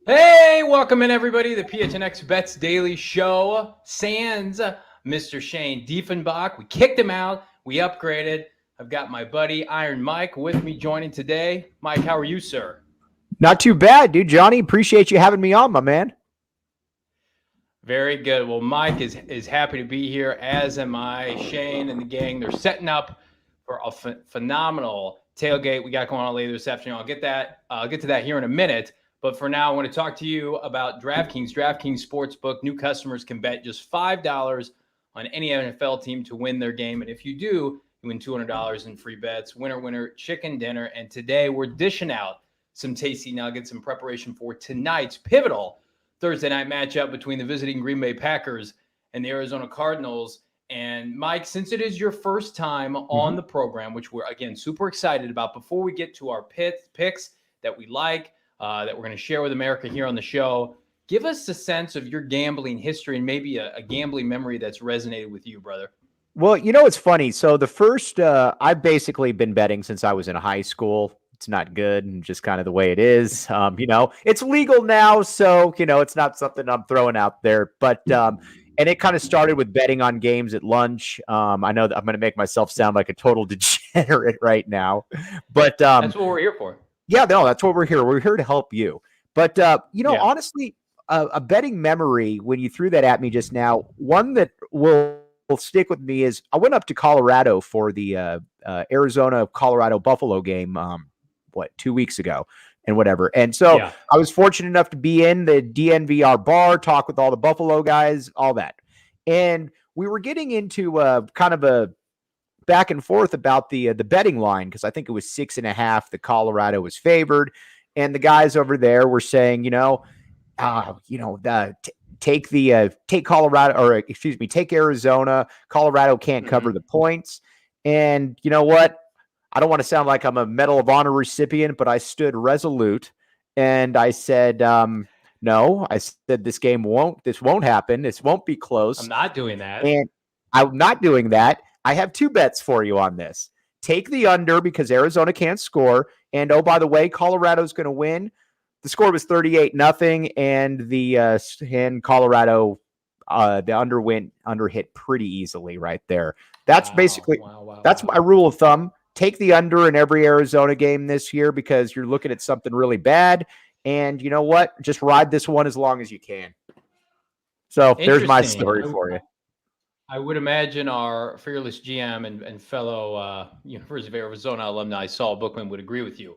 Hey, welcome in everybody. The PHNX Bets Daily Show. Sans Mr. Shane Diefenbach. We kicked him out. We upgraded. I've got my buddy Iron Mike with me joining today. Mike, how are you, sir? Not too bad, dude. Johnny, appreciate you having me on, my man. Very good. Well, Mike is happy to be here, as am I. Shane and the gang, they're setting up for a phenomenal tailgate we got going on later this afternoon. I'll get to that here in a minute. But for now, I want to talk to you about DraftKings. DraftKings Sportsbook. New customers can bet just $5 on any NFL team to win their game. And if you do, you win $200 in free bets. Winner, winner, chicken dinner. And today we're dishing out some tasty nuggets in preparation for tonight's pivotal Thursday night matchup between the visiting Green Bay Packers and the Arizona Cardinals. And Mike, since it is your first time on the program, which we're, again, super excited about, before we get to our picks that we like, that we're going to share with America here on the show, give us a sense of your gambling history and maybe a gambling memory that's resonated with you, brother. Well, you know, it's funny. So the first, I've basically been betting since I was in high school. It's not good and just kind of the way it is. It's legal now. So, it's not something I'm throwing out there, but, and it kind of started with betting on games at lunch. I know that I'm going to make myself sound like a total degenerate right now, but, that's what we're here for. Yeah, no, that's what we're here. We're here to help you. But, honestly, a betting memory, when you threw that at me just now, one that will stick with me is I went up to Colorado for the Arizona-Colorado Buffalo game, 2 weeks ago and whatever. And so I was fortunate enough to be in the DNVR bar, talk with all the Buffalo guys, all that. And we were getting into kind of a back and forth about the betting line, because I think it was 6.5 that Colorado was favored, and the guys over there were saying, take Colorado, or excuse me, take Arizona. Colorado can't cover the points. And you know what? I don't want to sound like I'm a Medal of Honor recipient, but I stood resolute and I said, no, I said this won't happen. This won't be close. I'm not doing that. And I'm not doing that. I have two bets for you on this. Take the under because Arizona can't score. And oh, by the way, Colorado's going to win. The score was 38-0, and Colorado, the under hit pretty easily right there. That's basically that's my rule of thumb. Take the under in every Arizona game this year because you're looking at something really bad. And you know what? Just ride this one as long as you can. So there's my story for you. I would imagine our fearless GM and fellow University of Arizona alumni, Saul Bookman, would agree with you.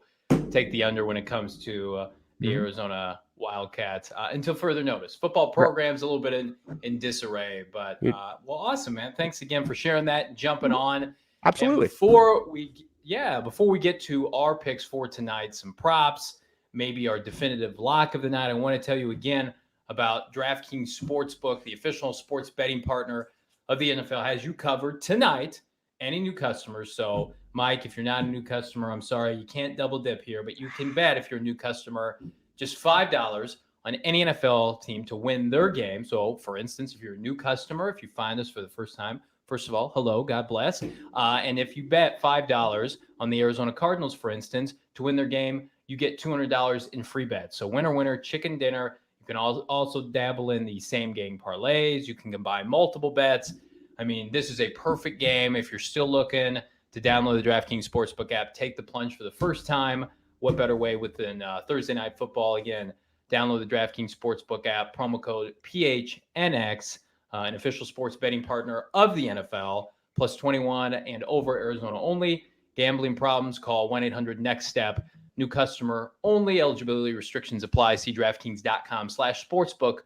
Take the under when it comes to the Arizona Wildcats until further notice. Football program's a little bit in disarray, but well, awesome, man. Thanks again for sharing that and jumping on. Absolutely. And before we get to our picks for tonight, some props, maybe our definitive lock of the night, I want to tell you again about DraftKings Sportsbook, the official sports betting partner of the NFL, has you covered tonight. Any new customers. So, Mike, if you're not a new customer, I'm sorry, you can't double dip here, but you can bet if you're a new customer, just $5 on any NFL team to win their game. So, for instance, if you're a new customer, if you find us for the first time, first of all, hello, God bless. And if you bet $5 on the Arizona Cardinals, for instance, to win their game, you get $200 in free bets. So, winner, winner, chicken dinner. You can also dabble in the same game parlays. You can combine multiple bets. I mean, this is a perfect game. If you're still looking to download the DraftKings Sportsbook app, take the plunge for the first time. What better way than Thursday Night Football? Again, download the DraftKings Sportsbook app, promo code PHNX, an official sports betting partner of the NFL, plus 21 and over Arizona only. Gambling problems, call 1-800-NEXT-STEP. New customer only. Eligibility restrictions apply. See DraftKings.com/sportsbook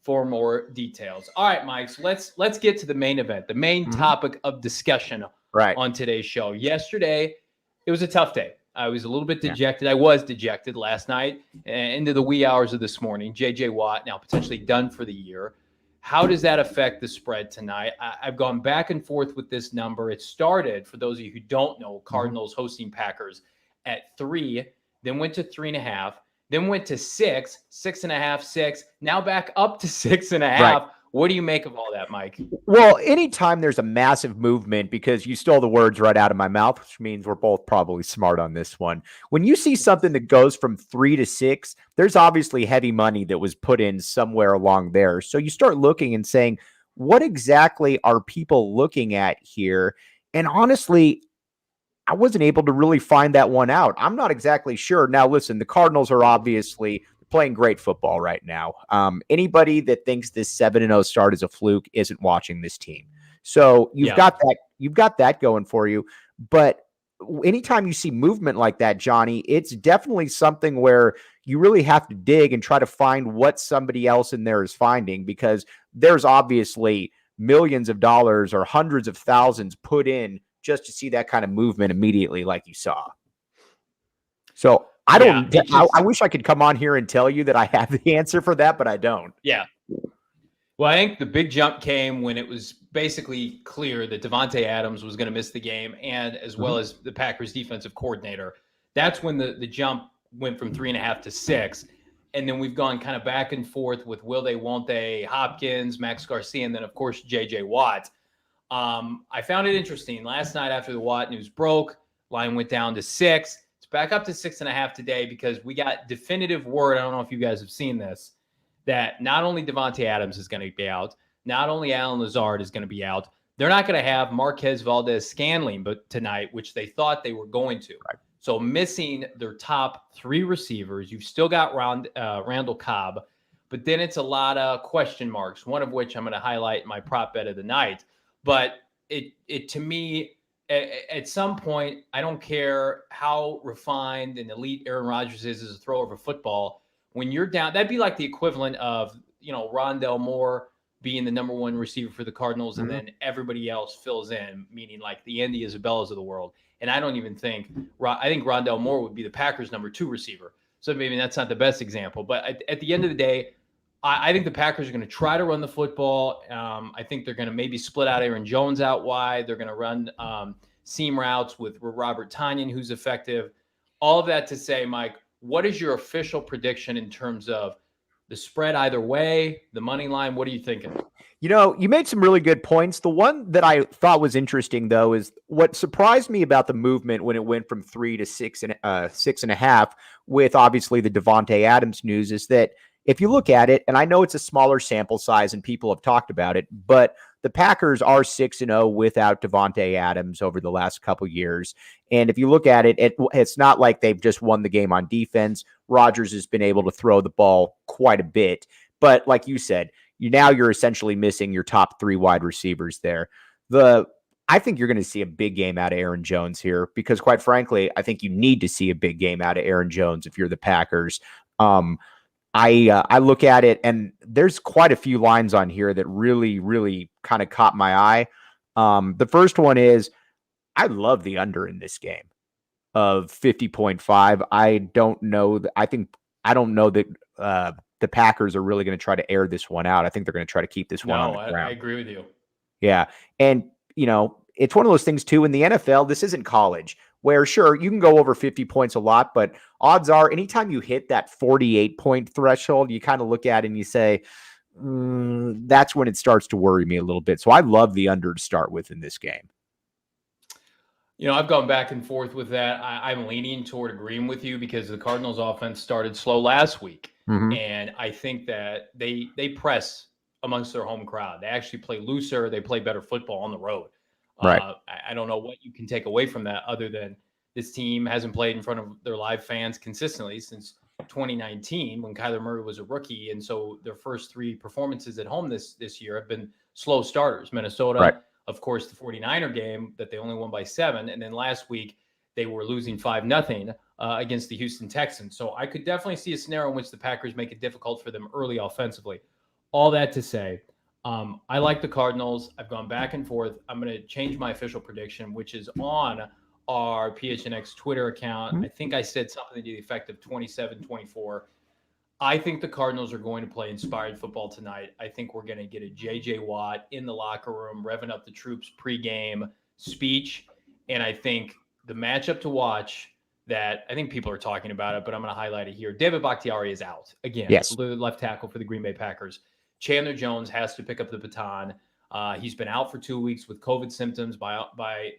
for more details. All right, Mike, so let's get to the main event, the main topic of discussion on today's show. Yesterday, it was a tough day. I was a little bit dejected. I was dejected last night into the wee hours of this morning. J.J. Watt now potentially done for the year. How does that affect the spread tonight? I've gone back and forth with this number. It started, for those of you who don't know, Cardinals hosting Packers at 3, then went to 3.5, then went to 6, 6.5, 6, now back up to 6.5 What do you make of all that, Mike? Well, anytime there's a massive movement, because you stole the words right out of my mouth, which means we're both probably smart on this one. When you see something that goes from 3 to 6, there's obviously heavy money that was put in somewhere along there. So you start looking and saying, what exactly are people looking at here? And honestly, I wasn't able to really find that one out. I'm not exactly sure. Now, listen, the Cardinals are obviously playing great football right now. Anybody that thinks this 7-0 start is a fluke isn't watching this team. So you've got that going for you. But anytime you see movement like that, Johnny, it's definitely something where you really have to dig and try to find what somebody else in there is finding, because there's obviously millions of dollars or hundreds of thousands put in just to see that kind of movement immediately, like you saw. So I wish I could come on here and tell you that I have the answer for that, but I don't. Yeah. Well, I think the big jump came when it was basically clear that Davante Adams was going to miss the game, and as well as the Packers defensive coordinator. That's when the jump went from 3.5 to 6. And then we've gone kind of back and forth with will they, won't they, Hopkins, Max Garcia, and then, of course, J.J. Watt. I found it interesting. Last night after the Watt news broke, line went down to 6. It's back up to 6.5 today because we got definitive word. I don't know if you guys have seen this, that not only Davante Adams is going to be out, not only Allen Lazard is going to be out, they're not going to have Marquez Valdez-Scantling but tonight, which they thought they were going to. Right. So missing their top 3 receivers. You've still got Randall Cobb, but then it's a lot of question marks, one of which I'm going to highlight in my prop bet of the night. But it to me, at some point, I don't care how refined and elite Aaron Rodgers is as a thrower of a football. When you're down, that'd be like the equivalent of, Rondell Moore being the number 1 receiver for the Cardinals, and then everybody else fills in, meaning like the Andy Isabellas of the world. And I don't even think I think Rondell Moore would be the Packers' number 2 receiver. So maybe that's not the best example, but at the end of the day, I think the Packers are going to try to run the football. I think they're going to maybe split out Aaron Jones out wide. They're going to run seam routes with Robert Tonyan, who's effective. All of that to say, Mike, what is your official prediction in terms of the spread either way, the money line? What are you thinking? You made some really good points. The one that I thought was interesting, though, is what surprised me about the movement when it went from 3 to 6.5 with obviously the Davante Adams news is that if you look at it, and I know it's a smaller sample size and people have talked about it, but the Packers are 6-0 without Davante Adams over the last couple years. And if you look at it, it's not like they've just won the game on defense. Rodgers has been able to throw the ball quite a bit. But like you said, you're essentially missing your top 3 wide receivers there. I think you're going to see a big game out of Aaron Jones here because, quite frankly, I think you need to see a big game out of Aaron Jones if you're the Packers. I look at it, and there's quite a few lines on here that really, really kind of caught my eye. The first one is I love the under in this game of 50.5. I don't know that the Packers are really going to try to air this one out. I think they're going to try to keep this one on the ground. I agree with you. Yeah. And, it's one of those things, too, in the NFL, this isn't college, where, sure, you can go over 50 points a lot, but odds are anytime you hit that 48-point threshold, you kind of look at it and you say, that's when it starts to worry me a little bit. So I love the under to start with in this game. I've gone back and forth with that. I'm leaning toward agreeing with you because the Cardinals offense started slow last week. And I think that they press amongst their home crowd. They actually play looser. They play better football on the road. Right. I don't know what you can take away from that other than this team hasn't played in front of their live fans consistently since 2019 when Kyler Murray was a rookie. And so their first 3 performances at home this year have been slow starters. Minnesota, right. Of course, the 49er game that they only won by 7. And then last week they were losing 5-0 against the Houston Texans. So I could definitely see a scenario in which the Packers make it difficult for them early offensively. All that to say, I like the Cardinals. I've gone back and forth. I'm going to change my official prediction, which is on our PHNX Twitter account. I think I said something to the effect of 27-24. I think the Cardinals are going to play inspired football tonight. I think we're going to get a J.J. Watt in the locker room, revving up the troops pregame speech. And I think the matchup to watch that I think people are talking about it, but I'm going to highlight it here. David Bakhtiari is out again. Yes. Left tackle for the Green Bay Packers. Chandler Jones has to pick up the baton. He's been out for 2 weeks with COVID symptoms by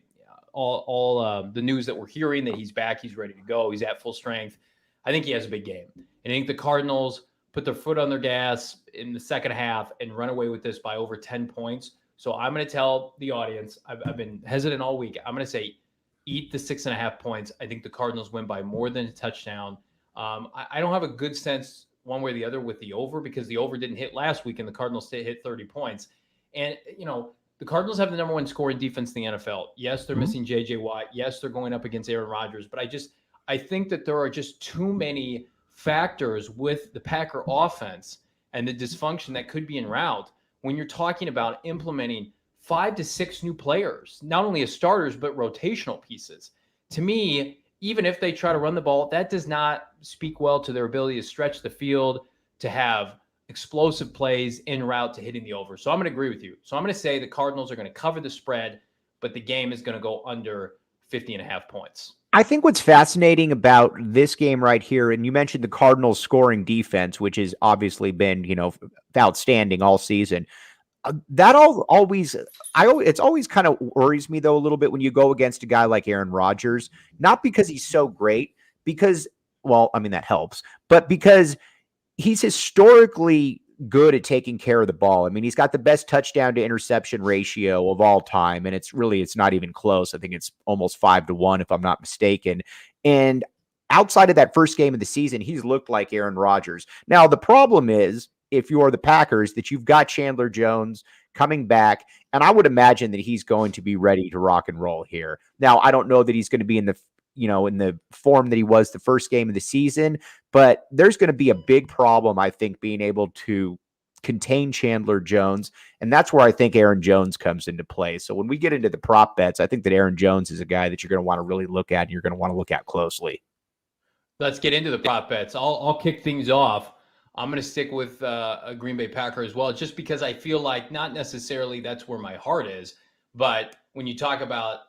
all the news that we're hearing that he's back, he's ready to go, he's at full strength. I think he has a big game. And I think the Cardinals put their foot on their gas in the second half and run away with this by over 10 points. So I'm going to tell the audience, I've been hesitant all week. I'm going to say eat the 6.5 points. I think the Cardinals win by more than a touchdown. I don't have a good sense one way or the other with the over, because the over didn't hit last week and the Cardinals hit 30 points. And, the Cardinals have the number one scoring defense in the NFL. Yes, they're missing J.J. Watt. Yes, they're going up against Aaron Rodgers. But I think that there are just too many factors with the Packer offense and the dysfunction that could be en route when you're talking about implementing 5 to 6 new players, not only as starters, but rotational pieces. To me, even if they try to run the ball, that does not speak well to their ability to stretch the field, to have explosive plays en route to hitting the over. So I'm going to agree with you. So I'm going to say the Cardinals are going to cover the spread, but the game is going to go under 50.5 points. I think what's fascinating about this game right here, and you mentioned the Cardinals scoring defense, which has obviously been, outstanding all season. It's always kind of worries me though a little bit when you go against a guy like Aaron Rodgers, not because he's so great, that helps, but because he's historically good at taking care of the ball. I mean, he's got the best touchdown to interception ratio of all time. And it's not even close. I think it's almost 5-1, if I'm not mistaken. And outside of that first game of the season, he's looked like Aaron Rodgers. Now, the problem is, if you're the Packers, that you've got Chandler Jones coming back, and I would imagine that he's going to be ready to rock and roll here. Now, I don't know that he's going to be in the form that he was the first game of the season, but there's going to be a big problem, I think, being able to contain Chandler Jones, and that's where I think Aaron Jones comes into play. So when we get into the prop bets, I think that Aaron Jones is a guy that you're going to want to really look at, and you're going to want to look at closely. Let's get into the prop bets. I'll kick things off. I'm going to stick with a Green Bay Packer as well, just because I feel like not necessarily that's where my heart is, but when you talk about,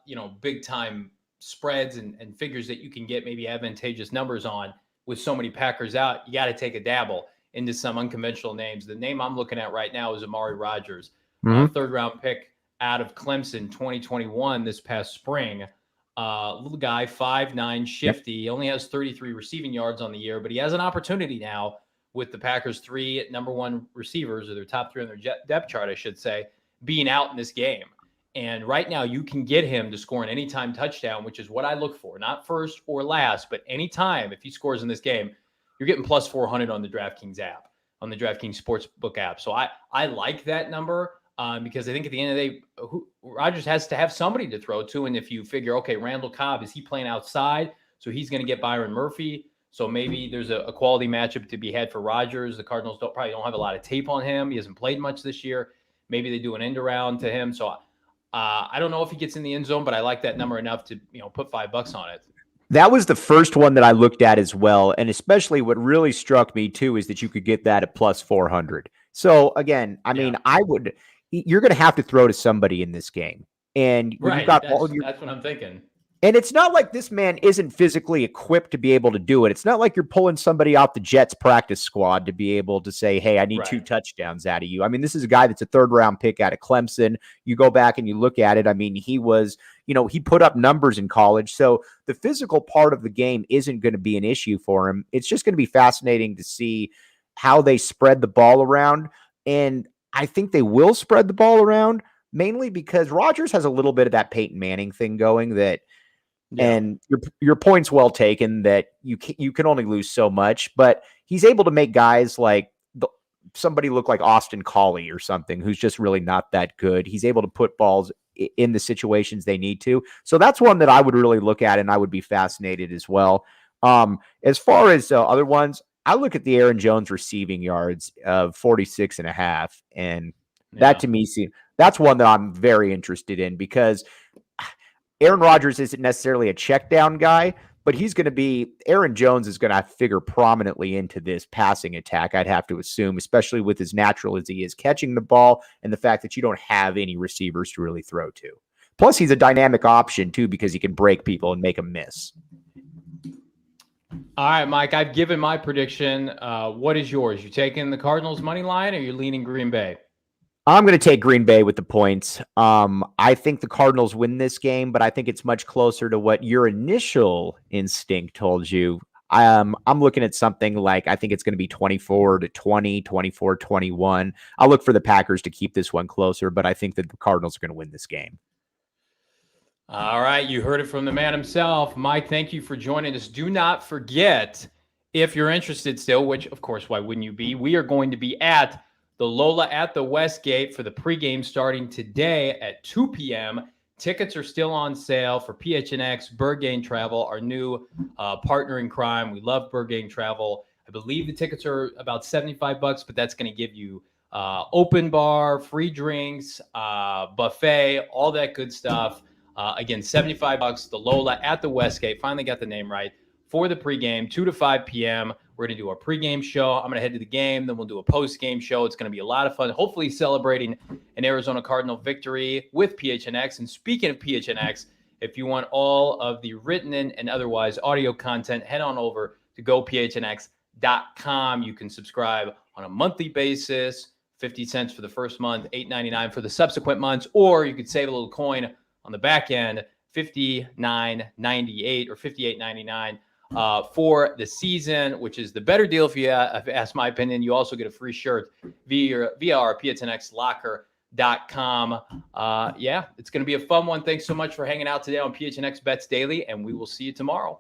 big time spreads and figures that you can get maybe advantageous numbers on with so many Packers out, you got to take a dabble into some unconventional names. The name I'm looking at right now is Amari Rogers, third round pick out of Clemson, 2021, this past spring. Little guy, 5'9", shifty. He only has 33 receiving yards on the year, but he has an opportunity now with the Packers' 3 number one receivers, or their top 3 on their depth chart, I should say, being out in this game. And right now you can get him to score an anytime touchdown, which is what I look for, not first or last, but anytime. If he scores in this game, you're getting plus 400 on the DraftKings app, on the DraftKings Sportsbook app. So I like that number because I think at the end of the day, Rodgers has to have somebody to throw to. And if you figure, okay, Randall Cobb, is he playing outside? So he's going to get Byron Murphy. So maybe there's a quality matchup to be had for Rodgers. The Cardinals probably don't have a lot of tape on him. He hasn't played much this year. Maybe they do an end around to him. So I don't know if he gets in the end zone, but I like that number enough to put $5 on it. That was the first one that I looked at as well. And especially what really struck me too is that you could get that at plus 400. So again, you're going to have to throw to somebody in this game. And right, that's what I'm thinking. And it's not like this man isn't physically equipped to be able to do it. It's not like you're pulling somebody off the Jets practice squad to be able to say, hey, I need 2 touchdowns out of you. I mean, this is a guy that's a 3rd round pick out of Clemson. You go back and you look at it. I mean, he was, he put up numbers in college. So the physical part of the game isn't going to be an issue for him. It's just going to be fascinating to see how they spread the ball around. And I think they will spread the ball around mainly because Rodgers has a little bit of that Peyton Manning thing going that, and your point's well taken that you can only lose so much, but he's able to make guys like somebody look like Austin Collie or something who's just really not that good. He's able to put balls in the situations they need to. So that's one that I would really look at, and I would be fascinated as well. As far as other ones, I look at the Aaron Jones receiving yards of 46.5, and that to me, that's one that I'm very interested in because Aaron Rodgers isn't necessarily a check down guy, but Aaron Jones is going to figure prominently into this passing attack, I'd have to assume, especially with as natural as he is catching the ball and the fact that you don't have any receivers to really throw to. Plus, he's a dynamic option, too, because he can break people and make them miss. All right, Mike, I've given my prediction. What is yours? You taking the Cardinals money line, or you leaning Green Bay? I'm going to take Green Bay with the points. I think the Cardinals win this game, but I think it's much closer to what your initial instinct told you. I'm looking at something like, I think it's going to be 24-20, 24-21. I'll look for the Packers to keep this one closer, but I think that the Cardinals are going to win this game. All right, you heard it from the man himself. Mike, thank you for joining us. Do not forget, if you're interested still, which of course, why wouldn't you be? We are going to be at the Lola at the Westgate for the pregame starting today at 2 p.m. Tickets are still on sale for PHNX, Burgain Travel, our new partner in crime. We love Burgain Travel. I believe the tickets are about $75, but that's going to give you open bar, free drinks, buffet, all that good stuff. Again, $75, the Lola at the Westgate. Finally got the name right for the pregame, 2 to 5 p.m. We're going to do our pregame show. I'm going to head to the game. Then we'll do a postgame show. It's going to be a lot of fun, hopefully celebrating an Arizona Cardinal victory with PHNX. And speaking of PHNX, if you want all of the written and otherwise audio content, head on over to gophnx.com. You can subscribe on a monthly basis, 50 cents for the first month, $8.99 for the subsequent months, or you could save a little coin on the back end, $59.98 or $58.99 for the season, which is the better deal if you ask my opinion. You also get a free shirt via our PHNXlocker.com. Yeah, it's going to be a fun one. Thanks so much for hanging out today on PHNX Bets Daily, and we will see you tomorrow.